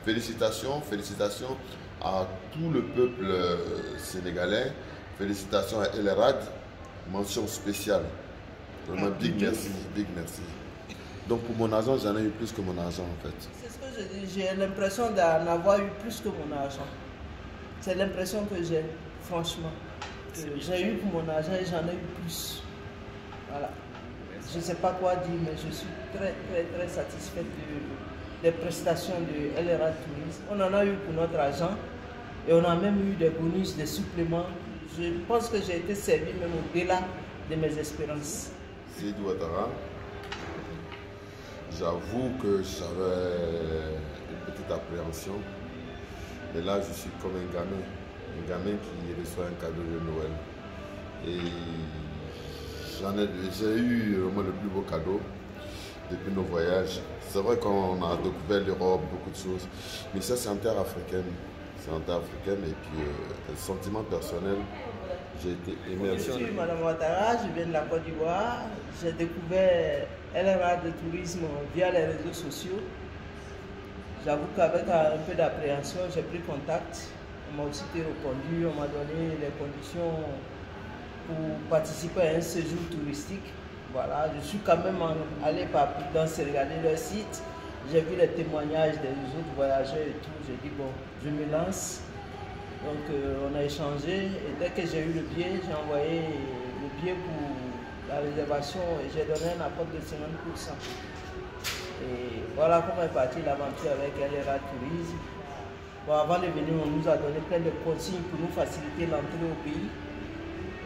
félicitations, félicitations à tout le peuple sénégalais. Félicitations à El Rad, mention spéciale. Vraiment, big merci, big merci. Donc pour mon argent, j'en ai eu plus que mon argent en fait. C'est ce que je dis, j'ai l'impression d'en avoir eu plus que mon argent. C'est l'impression que j'ai, franchement. J'ai eu pour mon argent et j'en ai eu plus. Voilà. Je ne sais pas quoi dire, mais je suis très satisfaite des prestations de El Rad Tourisme. On en a eu pour notre argent et on a même eu des bonus, des suppléments. Je pense que j'ai été servi même au-delà de mes espérances. Seydou Ouattara, j'avoue que j'avais une petite appréhension. Mais là, je suis comme un gamin qui reçoit un cadeau de Noël. Et j'ai eu vraiment le plus beau cadeau depuis nos voyages. C'est vrai qu'on a découvert l'Europe, beaucoup de choses. Mais ça, c'est en terre africaine. C'est en terre africaine. Et puis, un sentiment personnel, j'ai été émerveillé. Je suis Mme Ouattara, je viens de la Côte d'Ivoire. J'ai découvert El Rad de tourisme via les réseaux sociaux. J'avoue qu'avec un peu d'appréhension, j'ai pris contact. On m'a aussi répondu, on m'a donné les conditions pour participer à un séjour touristique. Voilà, je suis quand même allé dans regarder leur site. J'ai vu les témoignages des autres voyageurs et tout. J'ai dit bon, je me lance. Donc on a échangé et dès que j'ai eu le billet, j'ai envoyé le billet pour la réservation et j'ai donné un apport de 50%. Et voilà comment est partie l'aventure avec El Rad Tourisme. Bon, avant de venir, on nous a donné plein de consignes pour nous faciliter l'entrée au pays.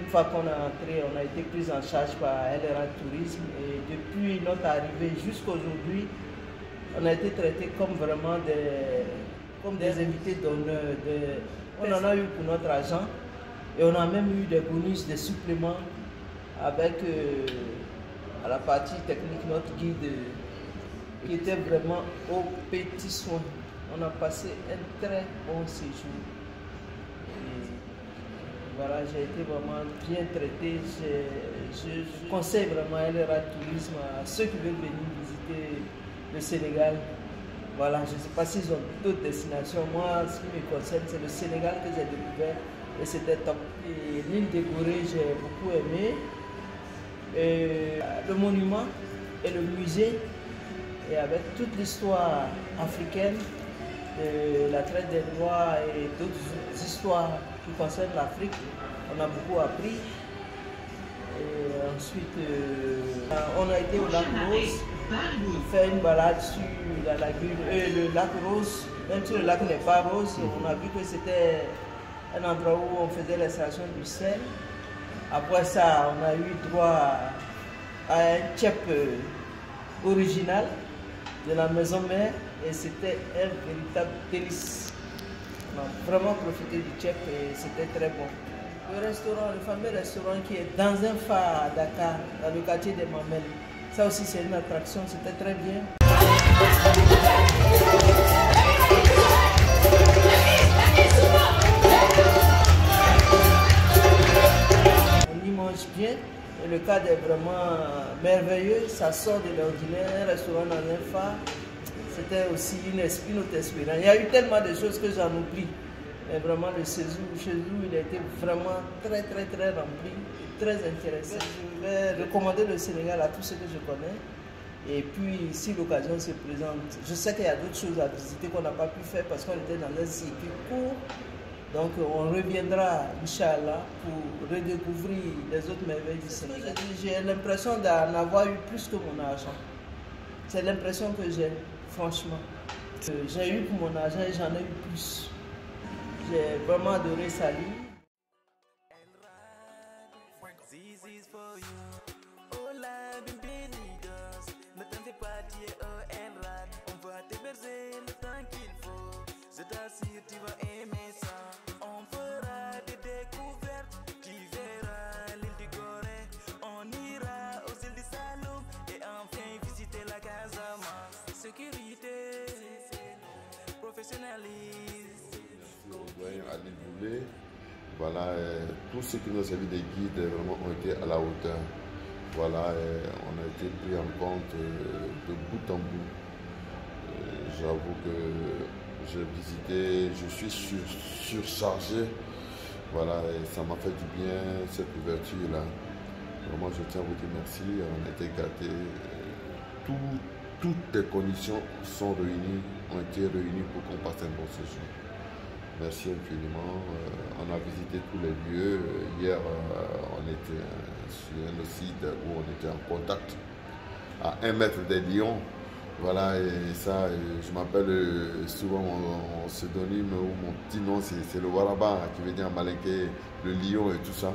Une fois qu'on est entré, on a été pris en charge par El Rad Tourisme et depuis notre arrivée jusqu'à aujourd'hui, on a été traités comme vraiment des invités d'honneur. On en a eu pour notre argent et on a même eu des bonus, des suppléments avec à la partie technique notre guide qui était vraiment au petit soin. On a passé un très bon séjour. Et voilà, j'ai été vraiment bien traité. Je conseille vraiment El Rad Tourisme à ceux qui veulent venir visiter le Sénégal. Voilà, je ne sais pas s'ils ont d'autres destinations. Moi, ce qui me concerne, c'est le Sénégal que j'ai découvert et c'était top. L'île de Gorée, j'ai beaucoup aimé. Et le monument et le musée, et avec toute l'histoire africaine, la traite des Noirs et d'autres histoires qui concernent l'Afrique, on a beaucoup appris. Et ensuite, on a été au lac Rose, faire une balade sur la lagune, le lac Rose, même si le lac n'est pas rose, on a vu que c'était un endroit où on faisait l'extraction du sel. Après ça, on a eu droit à un tchèp original de la maison mère et c'était un véritable délice. On a vraiment profité du tchèp et c'était très bon. Le restaurant, le fameux restaurant qui est dans un phare à Dakar, dans le quartier des Mamelles. Ça aussi c'est une attraction, c'était très bien. On y mange bien et le cadre est vraiment merveilleux, ça sort de l'ordinaire, un restaurant dans un phare. C'était aussi une autre expérience. Il y a eu tellement de choses que j'en oublie. Mais vraiment, le séjour chez nous, il a été vraiment très rempli, très intéressant. Je vais recommander le Sénégal à tous ceux que je connais. Et puis, si l'occasion se présente, je sais qu'il y a d'autres choses à visiter qu'on n'a pas pu faire parce qu'on était dans un circuit court. Donc, on reviendra, Inch'Allah, pour redécouvrir les autres merveilles du Sénégal. J'ai l'impression d'en avoir eu plus que mon argent. C'est l'impression que j'ai, franchement. J'ai eu pour mon argent et j'en ai eu plus. J'ai vraiment adoré sa vie. Voilà, tous ceux qui nous ont servi des guides vraiment ont été à la hauteur. Voilà, on a été pris en compte de bout en bout. J'avoue que j'ai visité, je suis surchargé. Voilà, et ça m'a fait du bien, cette ouverture-là. Vraiment, je tiens à vous dire merci. On a été gâtés. Toutes les conditions ont été réunies pour qu'on passe un bon séjour. Merci infiniment. On a visité tous les lieux. Hier, on était sur un site où on était en contact à 1 mètre des lions. Voilà, et ça, je m'appelle souvent mon pseudonyme ou mon petit nom, c'est le Waraba, qui veut dire malinqué, le lion et tout ça.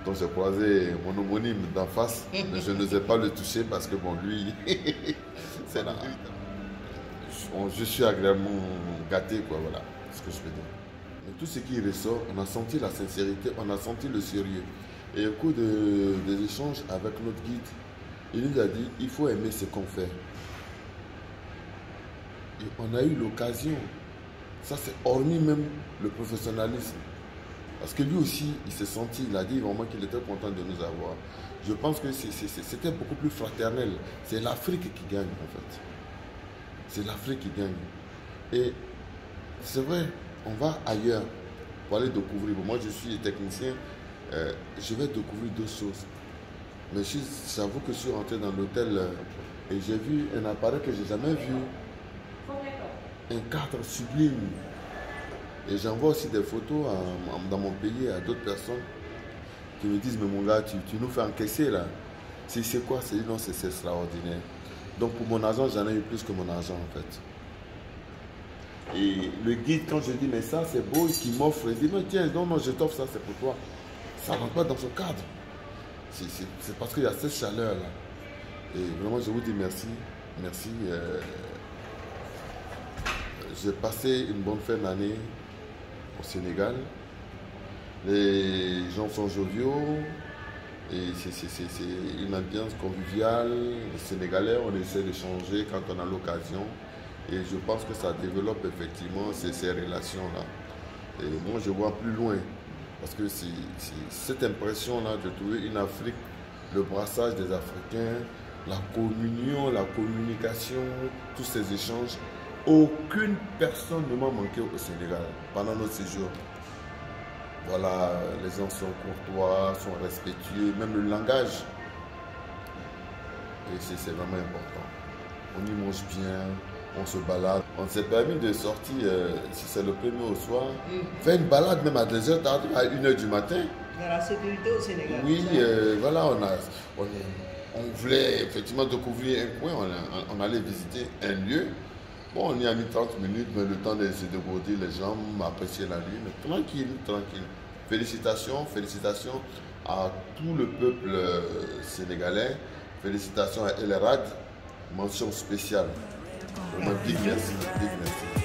Donc j'ai croisé mon homonyme d'en face, mais je n'osais pas le toucher parce que bon, lui, c'est là. Je suis agréablement gâté, quoi, voilà, ce que je peux dire. Mais tout ce qui ressort, on a senti la sincérité, on a senti le sérieux. Et au cours des échanges avec notre guide, il nous a dit, il faut aimer ce qu'on fait. Et on a eu l'occasion, ça c'est hormis même le professionnalisme. Parce que lui aussi, il s'est senti, il a dit vraiment qu'il était content de nous avoir. Je pense que c'était beaucoup plus fraternel. C'est l'Afrique qui gagne en fait. C'est l'Afrique qui gagne. Et c'est vrai, on va ailleurs pour aller découvrir. Moi je suis technicien, je vais découvrir d'autres choses. Mais j'avoue que je suis rentré dans l'hôtel et j'ai vu un appareil que je n'ai jamais vu. Un cadre sublime. Et j'envoie aussi des photos dans mon pays à d'autres personnes qui me disent, mais mon gars, tu nous fais encaisser là. C'est quoi? C'est non, c'est extraordinaire. Donc pour mon argent, j'en ai eu plus que mon argent en fait. Et le guide, quand je dis, mais ça c'est beau, qui m'offre, il dit, mais tiens, non, je t'offre ça, c'est pour toi. Ça ne rentre pas dans ce cadre. C'est parce qu'il y a cette chaleur là. Et vraiment, je vous dis merci. Merci. J'ai passé une bonne fin d'année au Sénégal. Les gens sont joviaux et c'est une ambiance conviviale. Les Sénégalais, on essaie d'échanger quand on a l'occasion et je pense que ça développe effectivement ces relations-là. Et moi, je vois plus loin parce que c'est cette impression-là de trouver une Afrique, le brassage des Africains, la communion, la communication, tous ces échanges. Aucune personne ne m'a manqué au Sénégal pendant notre séjour. Voilà, les gens sont courtois, sont respectueux, même le langage. Et c'est vraiment important. On y mange bien, on se balade. On s'est permis de sortir, si c'est le premier au soir, faire une balade même à 2h, à 1h du matin. Il y a la sécurité au Sénégal. Oui, voilà, on voulait effectivement découvrir un coin, on allait visiter un lieu. Bon, on y a mis 30 minutes, mais le temps de se dégourdir les jambes, apprécier la lune. Tranquille, tranquille. Félicitations à tout le peuple sénégalais. Félicitations à El Rad. Mention spéciale. Vraiment, big merci, big merci.